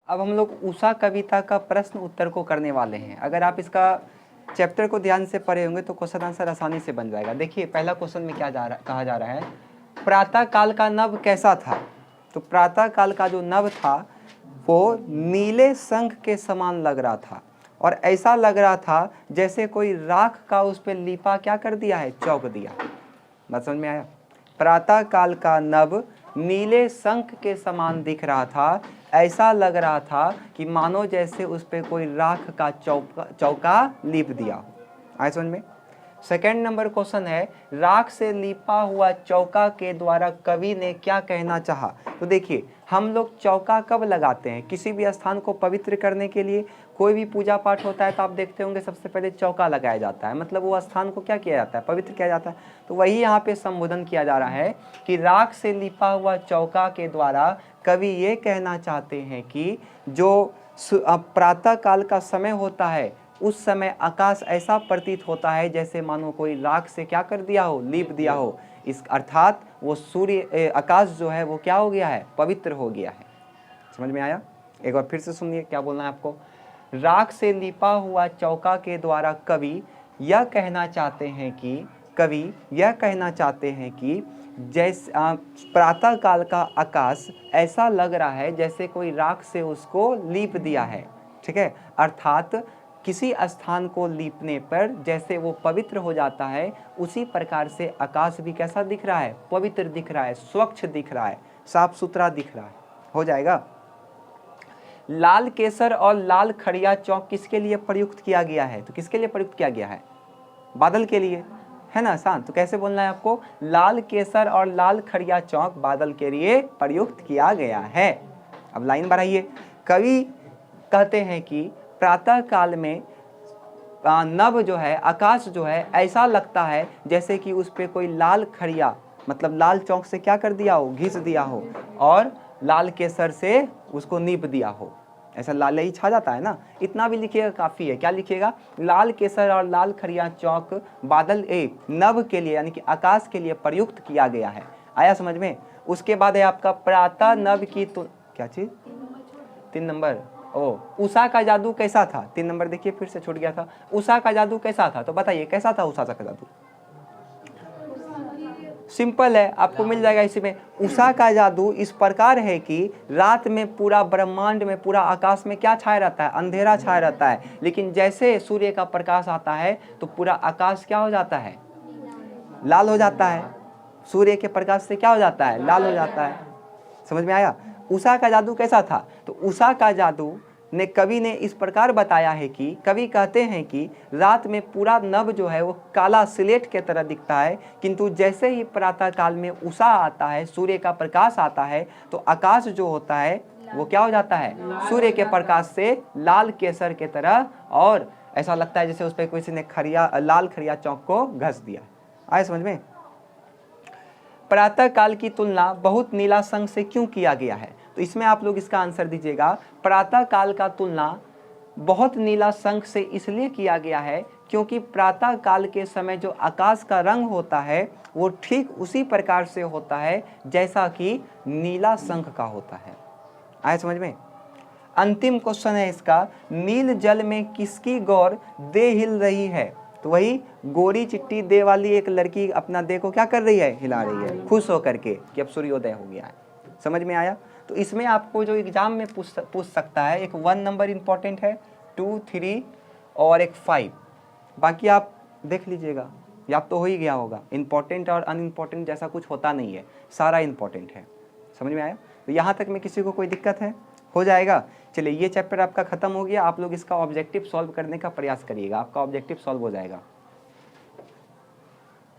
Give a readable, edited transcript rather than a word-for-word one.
अब हम लोग उषा कविता का प्रश्न उत्तर को करने वाले हैं। अगर आप इसका चैप्टर को ध्यान से पढ़े होंगे तो क्वेश्चन आंसर आसानी से बन जाएगा। देखिए पहला क्वेश्चन में क्या कहा जा रहा है, प्रातः काल का नभ कैसा था। तो प्रातः काल का जो नभ था वो नीले शंख के समान लग रहा था और ऐसा लग रहा था जैसे कोई राख का उस पर लिपा क्या कर दिया है, चौक दिया। बात समझ में आया। प्रातः काल का नभ नीले शंख के समान दिख रहा था, ऐसा लग रहा था कि मानो जैसे उस पर कोई राख का चौका लीप दिया हो। आए समझ में। सेकेंड नंबर क्वेश्चन है, राख से लिपा हुआ चौका के द्वारा कवि ने क्या कहना चाहा। तो देखिए हम लोग चौका कब लगाते हैं, किसी भी स्थान को पवित्र करने के लिए। कोई भी पूजा पाठ होता है तो आप देखते होंगे सबसे पहले चौका लगाया जाता है, मतलब वो स्थान को क्या किया जाता है, पवित्र किया जाता है। तो वही यहाँ पे संबोधन किया जा रहा है कि राख से लिपा हुआ चौका के द्वारा कवि ये कहना चाहते हैं कि जो प्रातः काल का समय होता है उस समय आकाश ऐसा प्रतीत होता है जैसे मानो कोई राख से क्या कर दिया हो, लीप दिया हो। इस अर्थात वो सूर्य आकाश जो है वो क्या हो गया है, पवित्र हो गया है। समझ में आया। एक बार फिर से सुनिए क्या बोलना है आपको। राख से लिपा हुआ चौका के द्वारा कवि यह कहना चाहते हैं कि जैसे प्रातः काल का आकाश ऐसा लग रहा है जैसे कोई राख से उसको लीप दिया है। ठीक है, अर्थात किसी स्थान को लीपने पर जैसे वो पवित्र हो जाता है उसी प्रकार से आकाश भी कैसा दिख रहा है, पवित्र दिख रहा है, स्वच्छ दिख रहा है, साफ सुथरा दिख रहा है। हो जाएगा। लाल केसर और लाल खड़िया चौक किसके लिए प्रयुक्त किया गया है। तो किसके लिए प्रयुक्त किया गया है, बादल के लिए, है ना आसान। तो कैसे बोलना है आपको, लाल केसर और लाल खड़िया चौक बादल के लिए प्रयुक्त किया गया है। अब लाइन बढ़ाइए। कवि कहते हैं कि प्रातः काल में नभ जो है, आकाश जो है ऐसा लगता है जैसे कि उस पर कोई लाल खड़िया मतलब लाल चौक से क्या कर दिया हो, घिस दिया हो और लाल केसर से उसको नीप दिया हो। ऐसा लाल ही छा जाता है ना, इतना भी लिखिएगा काफ़ी है। क्या लिखिएगा, लाल केसर और लाल खड़िया चौक बादल नभ के लिए यानी कि आकाश के लिए प्रयुक्त किया गया है। आया समझ में। उसके बाद है आपका प्रातः नभ की क्या चीज़, 3 नंबर उषा का जादू कैसा था। 3 नंबर देखिए फिर से छूट गया था। उषा का जादू कैसा था, तो बताइए कैसा था उषा का जादू। सिंपल है, आपको मिल जाएगा इसी में। उषा का जादू इस प्रकार है कि रात में पूरा ब्रह्मांड में, पूरा आकाश में क्या छाया रहता है, अंधेरा छाया रहता है। लेकिन जैसे सूर्य का प्रकाश आता है तो पूरा आकाश क्या हो जाता है, लाल हो जाता है। सूर्य के प्रकाश से क्या हो जाता है, लाल हो जाता है। समझ में आया। उषा का जादू कैसा था, तो उषा का जादू ने कवि ने इस प्रकार बताया है कि कवि कहते हैं कि रात में पूरा नभ जो है वो काला स्लेट के तरह दिखता है, किंतु जैसे ही प्रातः काल में उषा आता है, सूर्य का प्रकाश आता है तो आकाश जो होता है वो क्या हो जाता है, सूर्य के प्रकाश से लाल केसर के तरह, और ऐसा लगता है जैसे उस पर किसी ने लाल खड़िया चौक को घस दिया। आए समझ में। प्रातः काल की तुलना बहुत नीला शंख से क्यों किया गया है, तो इसमें आप लोग इसका आंसर दीजिएगा। प्रातः काल का तुलना बहुत नीला शंख से इसलिए किया गया है क्योंकि प्रातः काल के समय जो आकाश का रंग होता है वो ठीक उसी प्रकार से होता है जैसा कि नीला शंख का होता है। आए समझ में। अंतिम क्वेश्चन है इसका, नील जल में किसकी गौर दे हिल रही है। तो वही गोरी चिट्टी दे वाली एक लड़की अपना दे को क्या कर रही है, हिला रही है, खुश होकर के कि अब सूर्योदय हो गया है। समझ में आया। तो इसमें आपको जो एग्जाम में पूछ सकता है, एक 1 नंबर इंपॉर्टेंट है, 2, 3 और एक 5। बाकी आप देख लीजिएगा, या तो हो ही गया होगा। इंपॉर्टेंट और अनइम्पॉर्टेंट जैसा कुछ होता नहीं है, सारा इंपॉर्टेंट है। समझ में आया। तो यहाँ तक में किसी को कोई दिक्कत है, हो जाएगा। चलिए ये चैप्टर आपका खत्म हो गया। आप लोग इसका ऑब्जेक्टिव सॉल्व करने का प्रयास करिएगा, आपका ऑब्जेक्टिव सॉल्व हो जाएगा।